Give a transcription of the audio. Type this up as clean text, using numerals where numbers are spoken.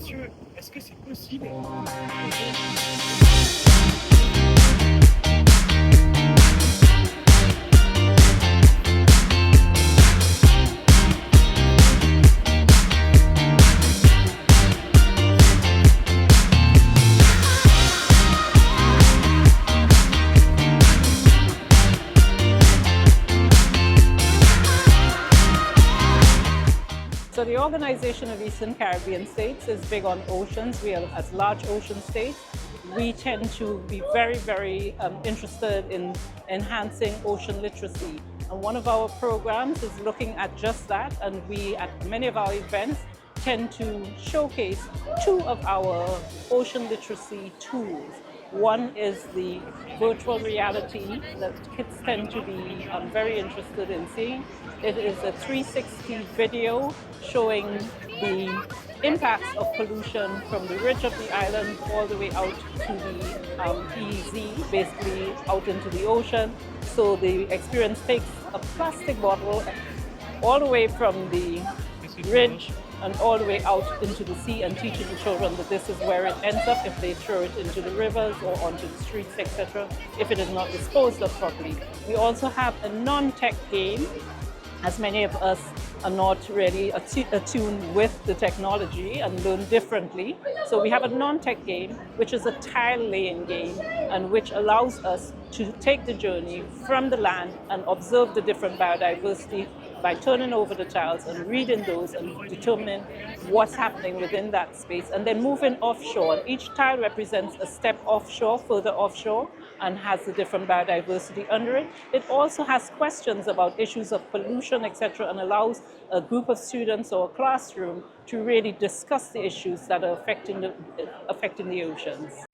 messieurs, est-ce que c'est possible? So the Organization of Eastern Caribbean States is big on oceans. We are as large ocean states. We tend to be very interested in enhancing ocean literacy. And one of our programs is looking at just that. And we, at many of our events, tend to showcase two of our ocean literacy tools. One is the virtual reality that kids tend to be very interested in seeing. It is a 360 video showing the impacts of pollution from the ridge of the island all the way out to the EEZ, basically out into the ocean. So the experience takes a plastic bottle all the way from the ridge and all the way out into the sea, and teaching the children that this is where it ends up if they throw it into the rivers or onto the streets, etc., if it is not disposed of properly. We also have a non-tech game, as many of us are not really attuned with the technology and learn differently. So we have a non-tech game, which is a tile laying game, and which allows us to take the journey from the land and observe the different biodiversity by turning over the tiles and reading those and determining what's happening within that space, and then moving offshore. And each tile represents a step offshore, further offshore, and has the different biodiversity under it. It also has questions about issues of pollution, etc., and allows a group of students or a classroom to really discuss the issues that are affecting the oceans.